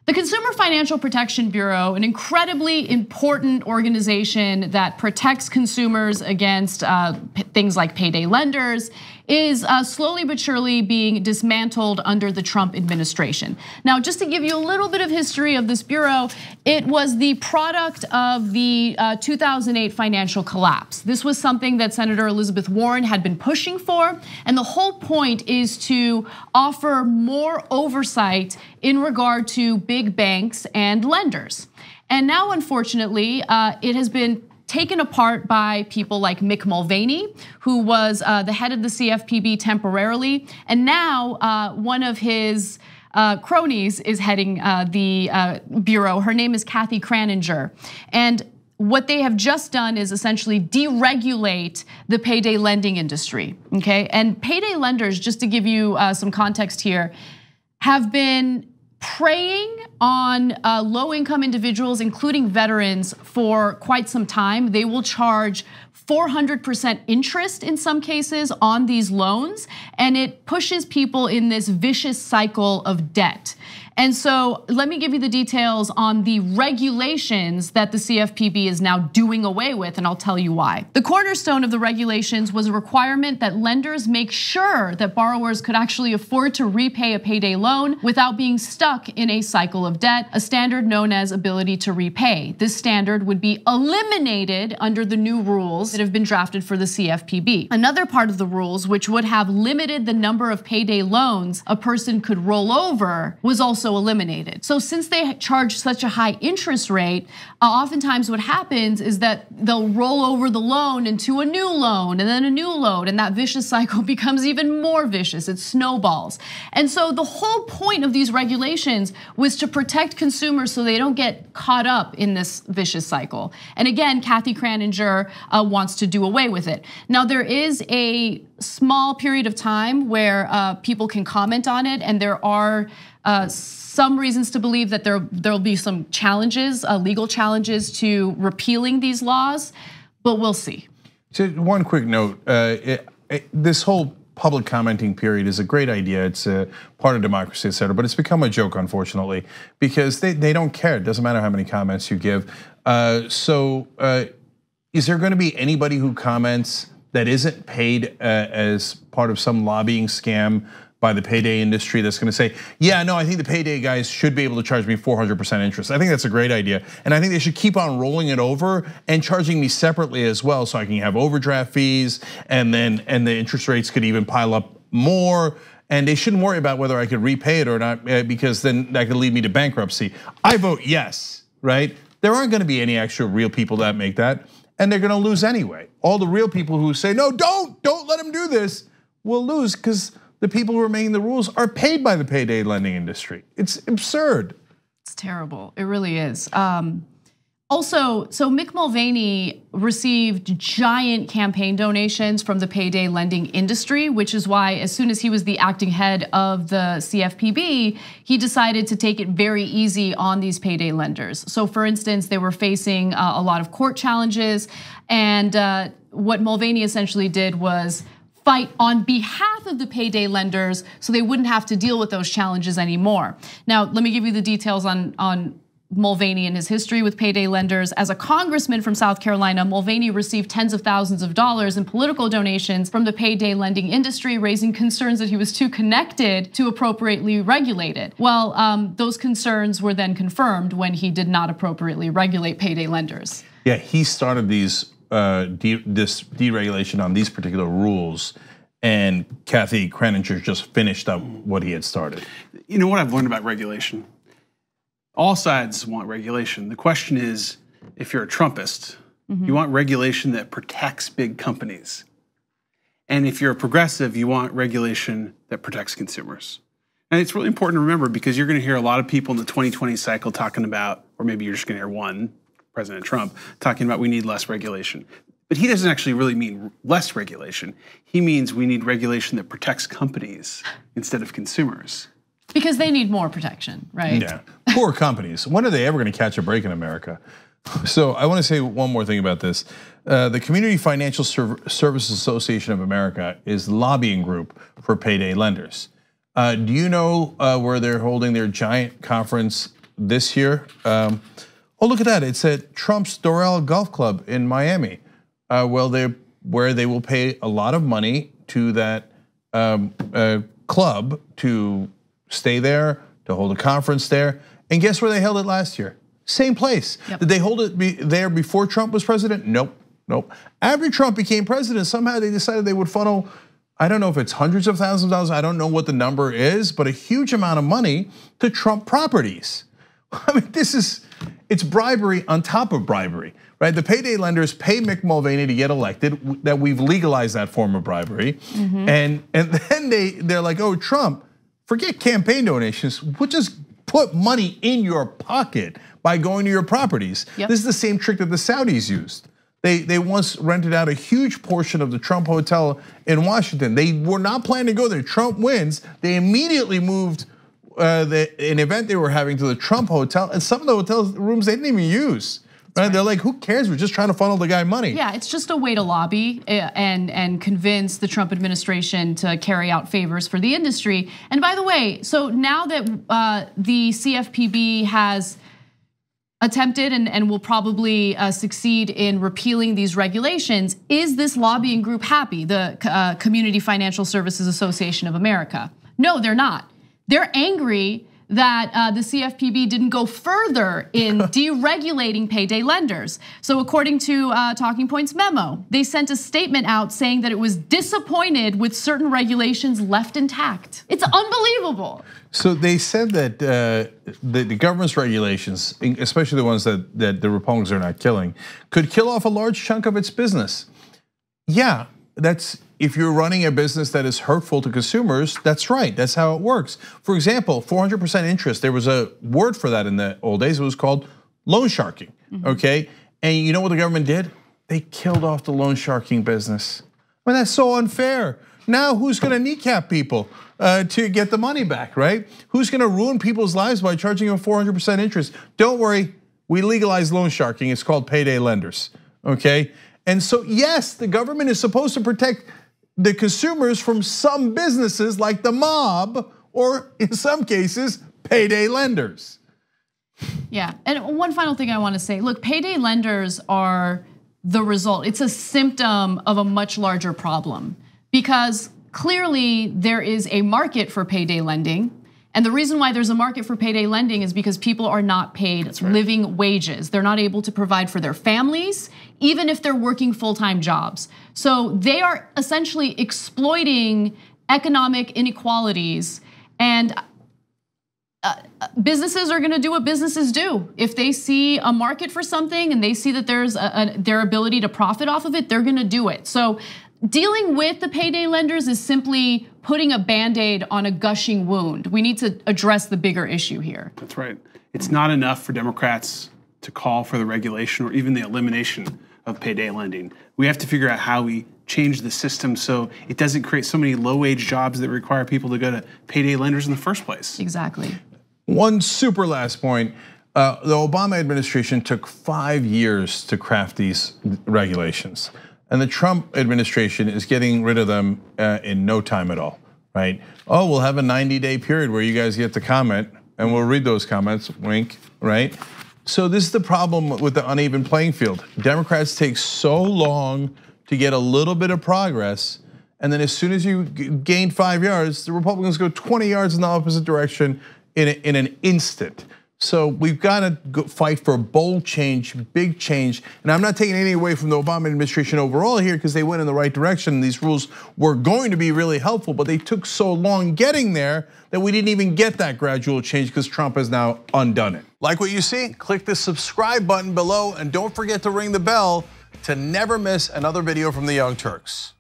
The Consumer Financial Protection Bureau, an incredibly important organization that protects consumers against things like payday lenders, is slowly but surely being dismantled under the Trump administration. Now, just to give you a little bit of history of this bureau, it was the product of the 2008 financial collapse. This was something that Senator Elizabeth Warren had been pushing for, and the whole point is to offer more oversight in regard to big banks and lenders. And now, unfortunately, it has been taken apart by people like Mick Mulvaney, who was the head of the CFPB temporarily, and now one of his cronies is heading the bureau. Her name is Kathy Kraninger, and what they have just done is essentially deregulate the payday lending industry, okay? And payday lenders, just to give you some context here, have been preying on low-income individuals, including veterans, for quite some time. They will charge 400% interest in some cases on these loans, and it pushes people in this vicious cycle of debt. And so let me give you the details on the regulations that the CFPB is now doing away with, and I'll tell you why. The cornerstone of the regulations was a requirement that lenders make sure that borrowers could actually afford to repay a payday loan without being stuck in a cycle of debt, a standard known as ability to repay. This standard would be eliminated under the new rules that have been drafted for the CFPB. Another part of the rules, which would have limited the number of payday loans a person could roll over, was also eliminated. So since they charge such a high interest rate, oftentimes what happens is that they'll roll over the loan into a new loan and then a new loan, and that vicious cycle becomes even more vicious. It snowballs. And so the whole point of these regulations was to protect consumers so they don't get caught up in this vicious cycle. And again, Kathy Kraninger wants to do away with it. Now, there is a small period of time where people can comment on it, and there are some reasons to believe that there'll be some challenges, legal challenges to repealing these laws, but we'll see. So one quick note, this whole public commenting period is a great idea. It's a part of democracy, et cetera, but it's become a joke, unfortunately, because they don't care. It doesn't matter how many comments you give. So is there gonna be anybody who comments that isn't paid as part of some lobbying scam by the payday industry that's gonna say, yeah, no, I think the payday guys should be able to charge me 400% interest. I think that's a great idea. And I think they should keep on rolling it over and charging me separately as well, so I can have overdraft fees, and the interest rates could even pile up more. And they shouldn't worry about whether I could repay it or not, because then that could lead me to bankruptcy. I vote yes, right? There aren't gonna be any actual real people that make that, and they're gonna lose anyway. All the real people who say, no, don't let them do this, will lose, because the people who are making the rules are paid by the payday lending industry. It's absurd. It's terrible, it really is. Also, so Mick Mulvaney received giant campaign donations from the payday lending industry, which is why as soon as he was the acting head of the CFPB, he decided to take it very easy on these payday lenders. So for instance, they were facing a lot of court challenges, and what Mulvaney essentially did was fight on behalf of the payday lenders so they wouldn't have to deal with those challenges anymore. Now, let me give you the details on Mulvaney and his history with payday lenders. As a congressman from South Carolina, Mulvaney received tens of thousands of dollars in political donations from the payday lending industry, raising concerns that he was too connected to appropriately regulate it. Well, those concerns were then confirmed when he did not appropriately regulate payday lenders. Yeah, he started this deregulation on these particular rules, and Kathy Kraninger just finished up what he had started. You know what I've learned about regulation? All sides want regulation. The question is, if you're a Trumpist, you want regulation that protects big companies. And if you're a progressive, you want regulation that protects consumers. And it's really important to remember, because you're gonna hear a lot of people in the 2020 cycle talking about, or maybe you're just gonna hear one, President Trump, talking about we need less regulation. But he doesn't actually really mean less regulation. He means we need regulation that protects companies instead of consumers. Because they need more protection, right? Yeah, poor companies. When are they ever gonna catch a break in America? So I wanna say one more thing about this. The Community Financial Services Association of America is the lobbying group for payday lenders. Do you know where they're holding their giant conference this year. Oh, look at that! It's at Trump's Doral Golf Club in Miami. Where they will pay a lot of money to that club to stay there, to hold a conference there. And guess where they held it last year? Same place. Yep. Did they hold it there before Trump was president? Nope. After Trump became president, somehow they decided they would funnel, I don't know if it's hundreds of thousands of dollars, I don't know what the number is, but a huge amount of money to Trump properties. I mean, it's bribery on top of bribery, right? The payday lenders pay Mick Mulvaney to get elected, that we've legalized that form of bribery. And then they're like, oh, Trump, forget campaign donations, we'll just put money in your pocket by going to your properties. Yep. This is the same trick that the Saudis used. They once rented out a huge portion of the Trump Hotel in Washington. They were not planning to go there. Trump wins. They immediately moved an event they were having to the Trump Hotel, and some of the hotel rooms they didn't even use. Right? They're like, who cares? We're just trying to funnel the guy money. Yeah, it's just a way to lobby and convince the Trump administration to carry out favors for the industry. And by the way, so now that the CFPB has attempted and will probably succeed in repealing these regulations, is this lobbying group happy, the Community Financial Services Association of America? No, they're not. They're angry that the CFPB didn't go further in deregulating payday lenders. So according to Talking Point's memo, they sent a statement out saying that it was disappointed with certain regulations left intact. It's unbelievable. So they said that the government's regulations, especially the ones that the Republicans are not killing, could kill off a large chunk of its business. Yeah, that's, if you're running a business that is hurtful to consumers, that's right, that's how it works. For example, 400% interest, there was a word for that in the old days, it was called loan sharking, okay? And you know what the government did? They killed off the loan sharking business. I mean, that's so unfair. Now who's gonna kneecap people to get the money back, right? Who's gonna ruin people's lives by charging them 400% interest? Don't worry, we legalized loan sharking, it's called payday lenders, okay? And so yes, the government is supposed to protect the consumers from some businesses like the mob, or in some cases, payday lenders. Yeah, and one final thing I want to say, look, payday lenders are the result. It's a symptom of a much larger problem because clearly there is a market for payday lending. And the reason why there's a market for payday lending is because people are not paid living wages. They're not able to provide for their families, even if they're working full-time jobs. So they are essentially exploiting economic inequalities, and businesses are gonna do what businesses do. If they see a market for something and they see that there's their ability to profit off of it, they're gonna do it. So dealing with the payday lenders is simply putting a Band-Aid on a gushing wound. We need to address the bigger issue here. That's right. It's not enough for Democrats to call for the regulation or even the elimination of payday lending. We have to figure out how we change the system so it doesn't create so many low-wage jobs that require people to go to payday lenders in the first place. Exactly. One super last point. The Obama administration took 5 years to craft these regulations. And the Trump administration is getting rid of them in no time at all, right? Oh, we'll have a 90-day period where you guys get to comment and we'll read those comments, wink, right? So this is the problem with the uneven playing field. Democrats take so long to get a little bit of progress, and then as soon as you gain 5 yards, the Republicans go 20 yards in the opposite direction in an instant. So we've got to fight for bold change, big change. And I'm not taking anything away from the Obama administration overall here because they went in the right direction. These rules were going to be really helpful, but they took so long getting there that we didn't even get that gradual change because Trump has now undone it. Like what you see? Click the subscribe button below and don't forget to ring the bell to never miss another video from the Young Turks.